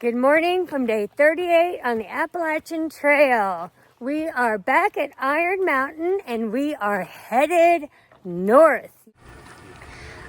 Good morning from day 38 on the Appalachian Trail. We are back at Iron Mountain and we are headed north.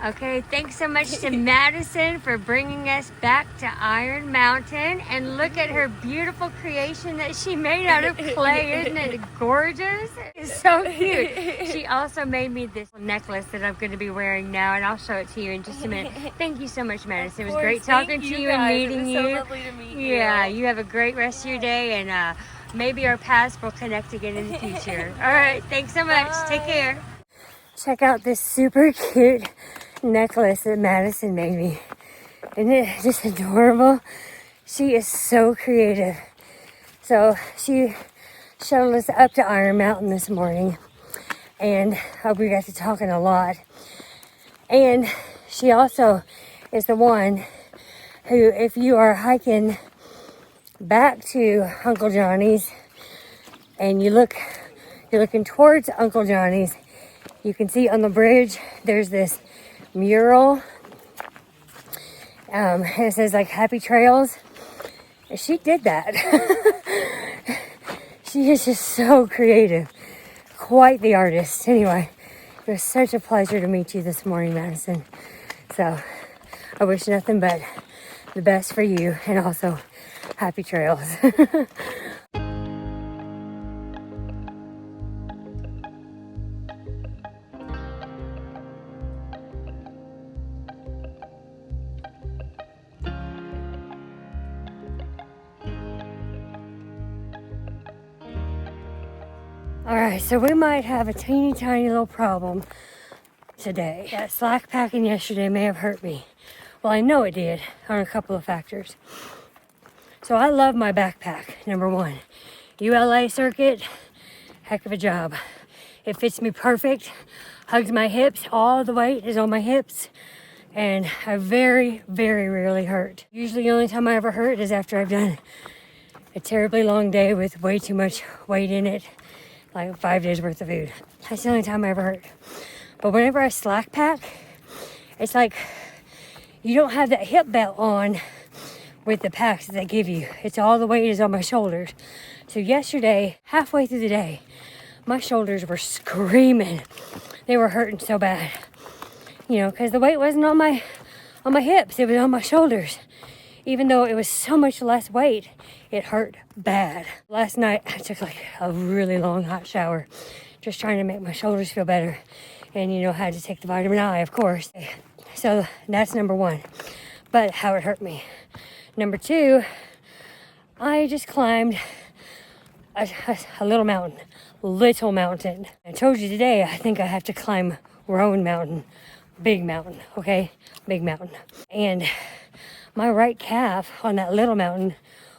Okay, thanks so much to Madison for bringing us back to Iron Mountain. And look at her beautiful creation that she made out of clay. Isn't it gorgeous? It's so cute. She also made me this necklace that I'm going to be wearing now, and I'll show it to you in just a minute. Thank you so much, Madison. It was great talking to you and meeting you. It was so lovely to meet you. Yeah, you have a great rest of your day, and maybe our paths will connect again in the future. All right, thanks so much. Bye. Take care. Check out this super cute necklace that Madison made me. Isn't it just adorable? She is so creative. So she shuttled us up to Iron Mountain this morning, and we got to talking a lot. And she also is the one who, if you are hiking back to Uncle Johnny's and you're looking towards Uncle Johnny's, you can see on the bridge there's this mural. And it says like happy trails. She did that. She is just so creative. Quite the artist. Anyway, it was such a pleasure to meet you this morning, Madison. So I wish nothing but the best for you, and also happy trails. Alright, so we might have a teeny tiny little problem today. That slack packing yesterday may have hurt me. Well, I know it did on a couple of factors. So I love my backpack, number one. ULA circuit, heck of a job. It fits me perfect, hugs my hips, all the weight is on my hips, and I very, very rarely hurt. Usually the only time I ever hurt is after I've done a terribly long day with way too much weight in it, like 5 days worth of food. That's the only time I ever hurt. But whenever I slack pack, it's like you don't have that hip belt on with the packs that they give you. It's all the weight is on my shoulders. So yesterday, halfway through the day, my shoulders were screaming. They were hurting so bad. You know, because the weight wasn't on my hips, it was on my shoulders. Even though it was so much less weight, it hurt bad. Last night, I took like a really long hot shower, just trying to make my shoulders feel better. And, you know, had to take the vitamin I, of course. So that's number one. But how it hurt me. Number two, I just climbed a little mountain. Little mountain. I told you today, I think I have to climb Roan mountain. Big mountain, okay? Big mountain. And my right calf on that little mountain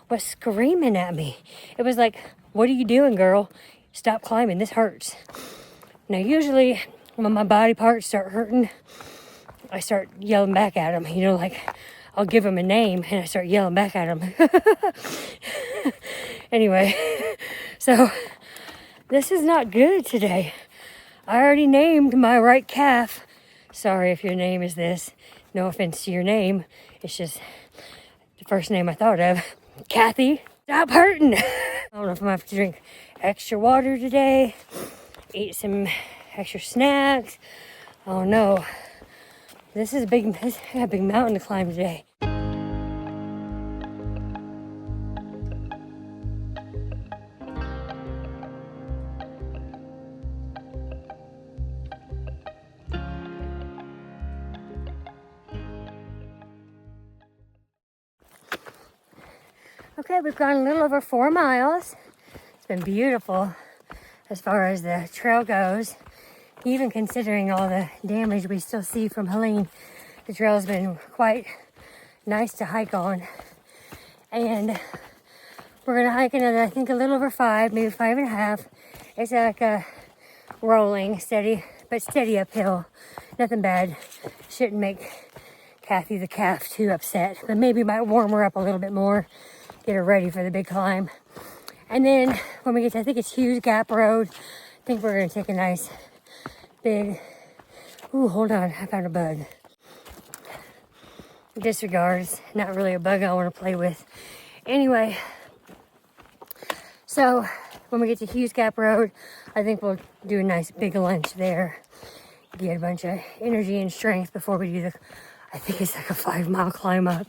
was screaming at me. It was like, what are you doing, girl? Stop climbing, this hurts. Now, usually when my body parts start hurting, I start yelling back at them. You know, like I'll give them a name and I start yelling back at them. Anyway, so this is not good today. I already named my right calf. Sorry if your name is this. No offense to your name. It's just the first name I thought of. Kathy, stop hurting. I don't know if I'm gonna have to drink extra water today, eat some extra snacks. Oh no. This is a big mountain to climb today. Okay, we've gone a little over 4 miles. It's been beautiful as far as the trail goes. Even considering all the damage we still see from Helene, the trail's been quite nice to hike on. And we're gonna hike another, I think a little over 5, maybe 5.5. It's like a rolling, steady uphill. Nothing bad. Shouldn't make Kathy the calf too upset, but maybe might warm her up a little bit more. Get her ready for the big climb. And then when we get to, I think it's Hughes Gap Road, I think we're gonna take a nice big, ooh, hold on, I found a bug. disregards. Not really a bug I want to play with. Anyway, so when we get to Hughes Gap Road, I think we'll do a nice big lunch there. Get a bunch of energy and strength before we do I think it's like a 5-mile climb up.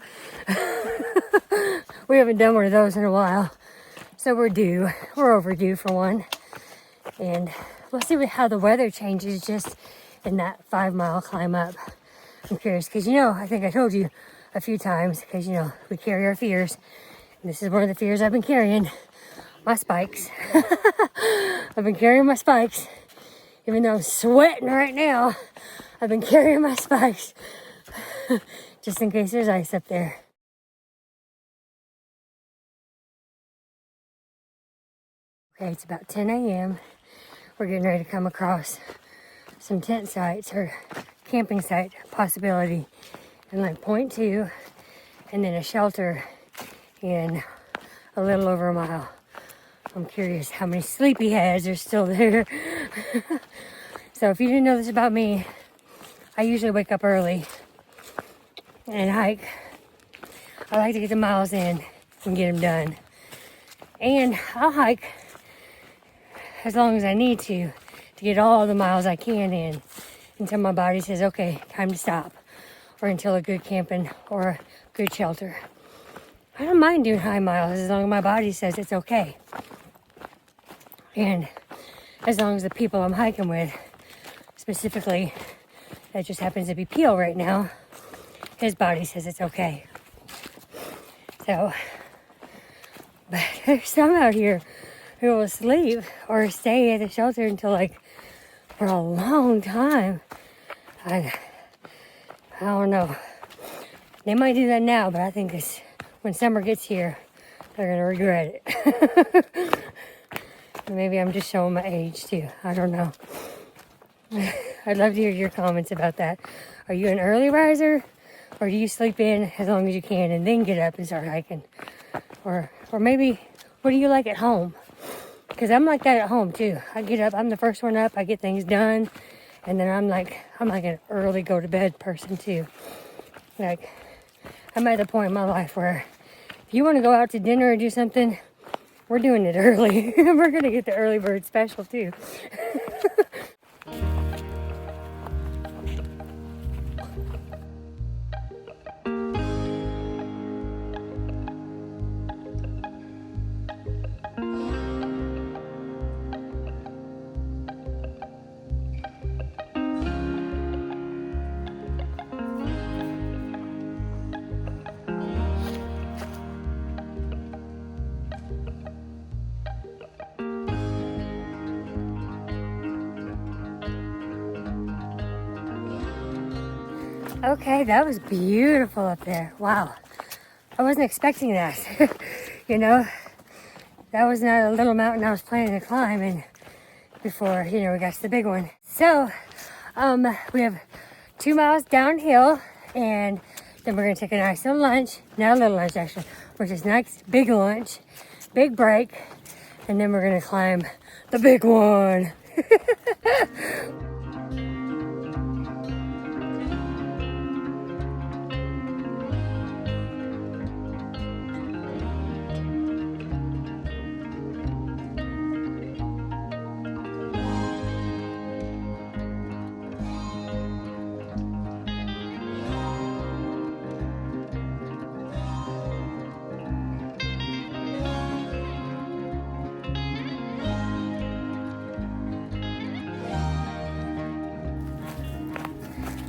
We haven't done one of those in a while. So we're overdue for one. And we'll see how the weather changes just in that 5-mile climb up. I'm curious, because I think I told you a few times, because we carry our fears. And this is one of the fears I've been carrying, my spikes. I've been carrying my spikes. Even though I'm sweating right now, I've been carrying my spikes. Just in case there's ice up there. Okay, it's about 10 a.m. We're getting ready to come across some tent sites or camping site possibility in like point 2, and then a shelter in a little over a mile. I'm curious how many sleepyheads are still there. So if you didn't know this about me, I usually wake up early and hike. I like to get the miles in and get them done. And I'll hike as long as I need to get all the miles I can in until my body says, okay, time to stop. Or until a good camping or a good shelter. I don't mind doing high miles as long as my body says it's okay. And as long as the people I'm hiking with, specifically, that just happens to be Peel right now, his body says it's okay. So, but there's some out here who will sleep or stay at the shelter until for a long time. I don't know. They might do that now, but I think when summer gets here, they're gonna regret it. Maybe I'm just showing my age too. I don't know. I'd love to hear your comments about that. Are you an early riser, or do you sleep in as long as you can and then get up and start hiking? Or maybe, what do you like at home? Because I'm like that at home too. I get up, I'm the first one up, I get things done, and then I'm like an early go to bed person too. I'm at the point in my life where if you want to go out to dinner or do something, we're doing it early. We're going to get the early bird special too. Okay, that was beautiful up there. Wow. I wasn't expecting that. That was not a little mountain I was planning to climb and before, we got to the big one. So, we have 2 miles downhill, and then we're going to take a nice little lunch. Not a little lunch, actually. Which is nice, big lunch, big break, and then we're going to climb the big one.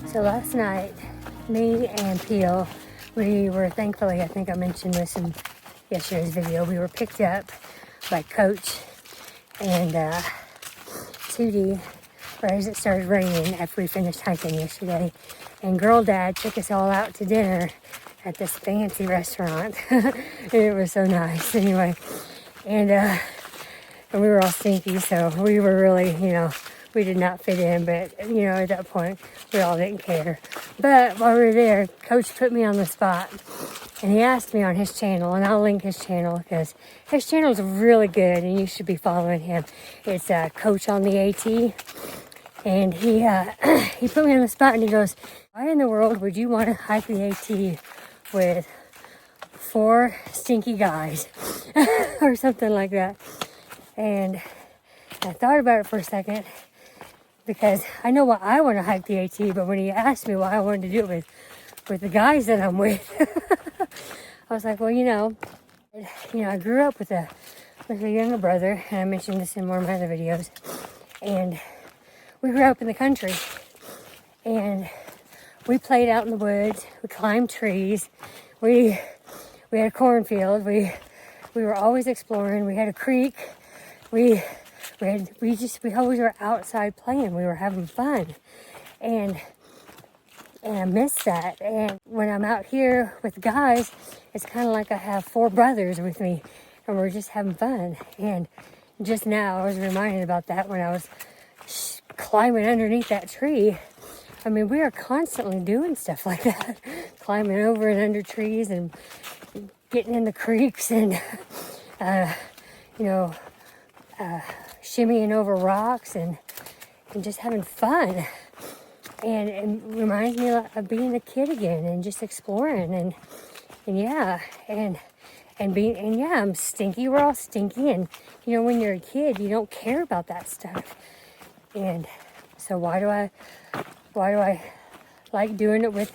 So last night, me and Peel, we were thankfully, I think I mentioned this in yesterday's video, we were picked up by Coach and Tootie right as it started raining after we finished hiking yesterday. And Girl Dad took us all out to dinner at this fancy restaurant. It was so nice anyway. And we were all stinky, so we were really, we did not fit in, but, at that point, we all didn't care. But while we were there, Coach put me on the spot, and he asked me on his channel, and I'll link his channel, because his channel is really good, and you should be following him. It's Coach on the AT, and he put me on the spot, and he goes, Why in the world would you want to hike the AT with 4 stinky guys or something like that? And I thought about it for a second because I know why I want to hike the AT, but when he asked me why I wanted to do it with the guys that I'm with, I was like, well, I grew up with a younger brother, and I mentioned this in one of my other videos, and we grew up in the country, and we played out in the woods, we climbed trees, we had a cornfield, we were always exploring, we had a creek, we always were outside playing, we were having fun, and I miss that. And when I'm out here with guys, it's kind of like I have 4 brothers with me, and we're just having fun. And just now I was reminded about that when I was climbing underneath that tree. I mean, we are constantly doing stuff like that, climbing over and under trees and getting in the creeks and shimmying over rocks and just having fun. And it reminds me of being a kid again and just exploring and I'm stinky. We're all stinky, and when you're a kid, you don't care about that stuff. And so why do I like doing it with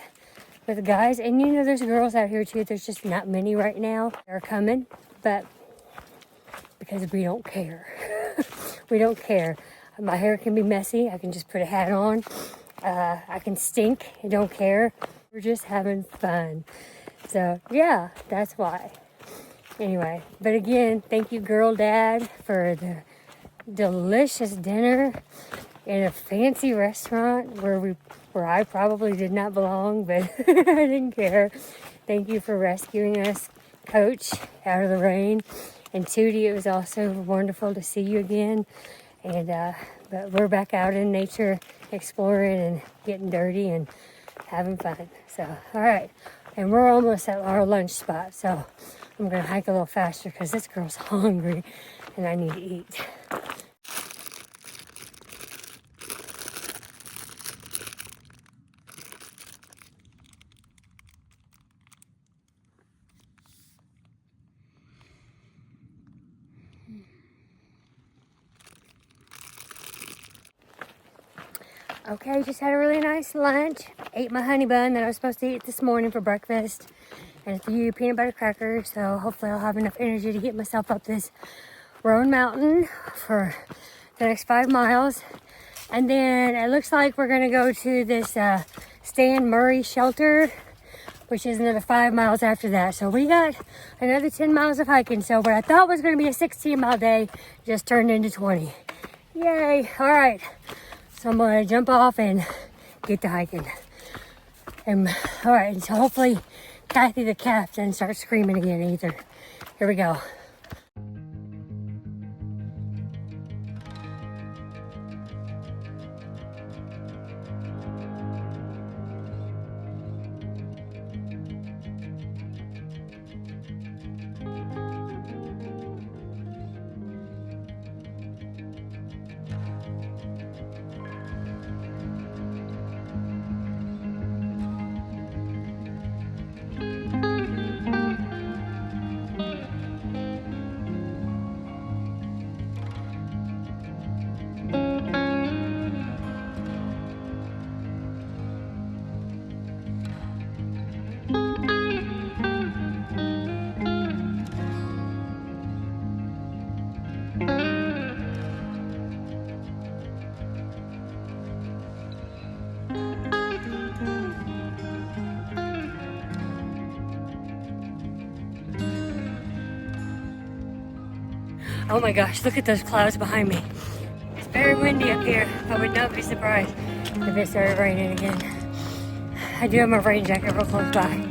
guys? And there's girls out here too. There's just not many right now. They're coming, but because we don't care. We don't care. My hair can be messy. I can just put a hat on. I can stink. I don't care. We're just having fun. So yeah, that's why. Anyway, but again, thank you, girl dad, for the delicious dinner in a fancy restaurant where I probably did not belong, but I didn't care. Thank you for rescuing us, Coach, out of the rain. And Tootie, it was also wonderful to see you again. And but we're back out in nature, exploring and getting dirty and having fun. So, all right. And we're almost at our lunch spot. So I'm going to hike a little faster because this girl's hungry and I need to eat. Okay, just had a really nice lunch. Ate my honey bun that I was supposed to eat this morning for breakfast. And a few peanut butter crackers. So hopefully I'll have enough energy to get myself up this Roan mountain for the next 5 miles. And then it looks like we're going to go to this Stan Murray shelter, which is another 5 miles after that. So we got another 10 miles of hiking. So what I thought was going to be a 16-mile day just turned into 20. Yay. All right. So I'm going to jump off and get to hiking. And all right, so hopefully Kathy the cat doesn't start screaming again either. Here we go. Oh my gosh, look at those clouds behind me. It's very windy up here. I would not be surprised if it started raining again. I do have my rain jacket real close by,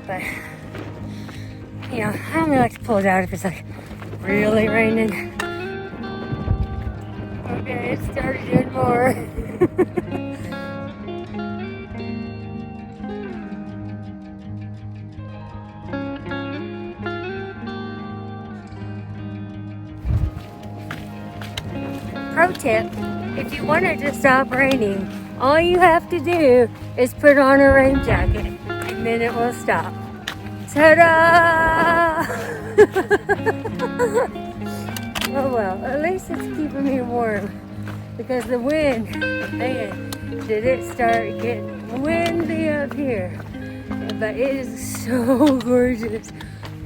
but I don't really like to pull it out if it's like really raining. Okay, it started doing more. Pro tip, if you want it to stop raining All you have to do is put on a rain jacket and then it will stop. Ta-da! Oh well, at least it's keeping me warm because the wind, man, did it start getting windy up here. But it is so gorgeous.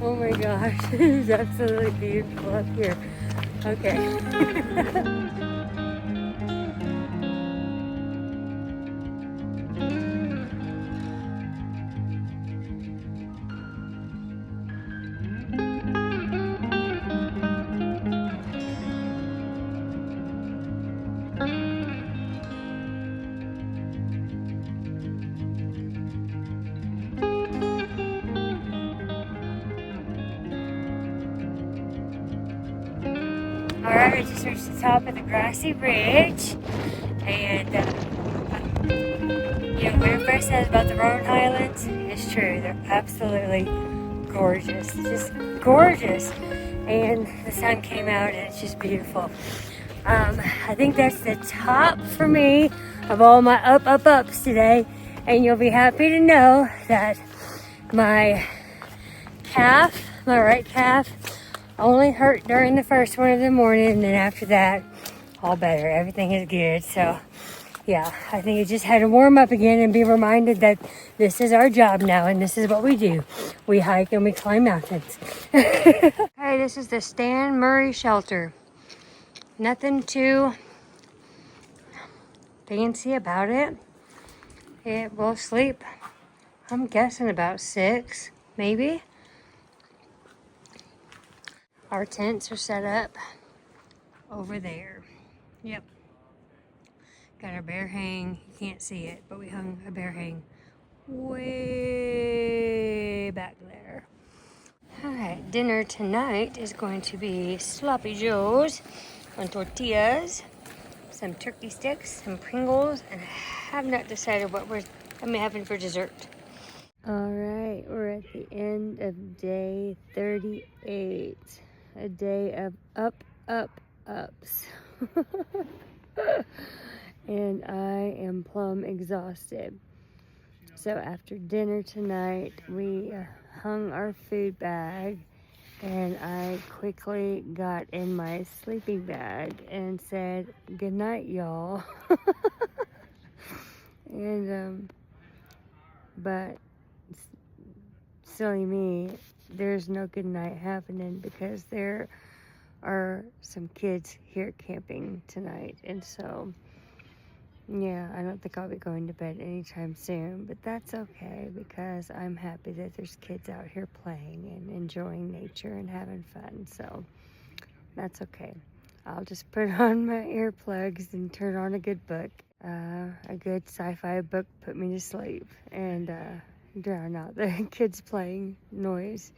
Oh my gosh, it is absolutely beautiful up here. Okay. Alright, I just reached the top of the grassy ridge, and when it first says about the Roan Highlands, it's true. They're absolutely gorgeous, just gorgeous. And the sun came out, and it's just beautiful. I think that's the top for me of all my ups today, and you'll be happy to know that my right calf, only hurt during the first one of the morning, and then after that, all better. Everything is good. So, yeah, I think you just had to warm up again and be reminded that this is our job now, and this is what we do. We hike and we climb mountains. Hey, this is the Stan Murray shelter. Nothing too fancy about it. It will sleep, I'm guessing about 6, maybe. Our tents are set up over there. Yep. Got our bear hang. You can't see it, but we hung a bear hang way back there. Alright, dinner tonight is going to be sloppy joes on tortillas, some turkey sticks, some Pringles, and I have not decided what I'm having for dessert. Alright, we're at the end of day 38. A day of ups. And I am plumb exhausted. So after dinner tonight, we hung our food bag, and I quickly got in my sleeping bag and said, "Good night, y'all." And but silly me, there's no good night happening because there are some kids here camping tonight, and so yeah, I don't think I'll be going to bed anytime soon, but that's okay because I'm happy that there's kids out here playing and enjoying nature and having fun, so that's okay. I'll just put on my earplugs and turn on a good book. A good sci-fi book put me to sleep, and drown out the kids playing noise,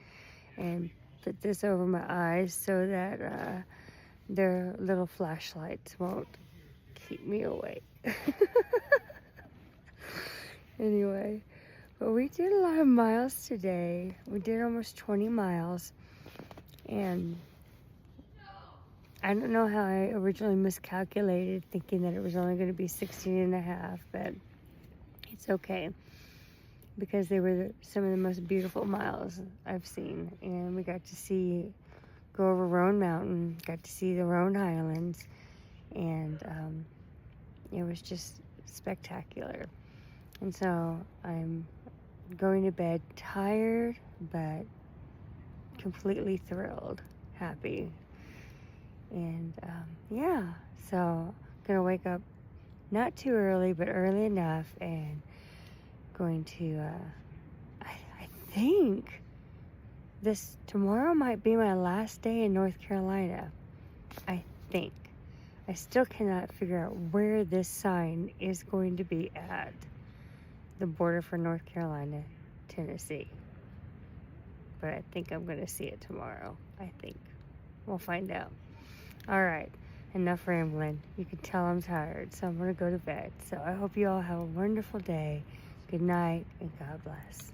and put this over my eyes so that their little flashlights won't keep me awake. Anyway, but we did a lot of miles today. We did almost 20 miles, and I don't know how I originally miscalculated, thinking that it was only going to be 16 and a half, but it's okay because they were some of the most beautiful miles I've seen, and we got to go over Roan Mountain, got to see the Roan Highlands, and it was just spectacular. And so I'm going to bed tired, but completely thrilled, happy. And yeah, so I'm gonna wake up not too early, but early enough, and going to I think tomorrow might be my last day in North Carolina. I think. I still cannot figure out where this sign is going to be at the border for North Carolina, Tennessee. But I think I'm going to see it tomorrow. I think. We'll find out. All right. Enough rambling. You can tell I'm tired, so I'm going to go to bed. So I hope you all have a wonderful day. Good night, and God bless.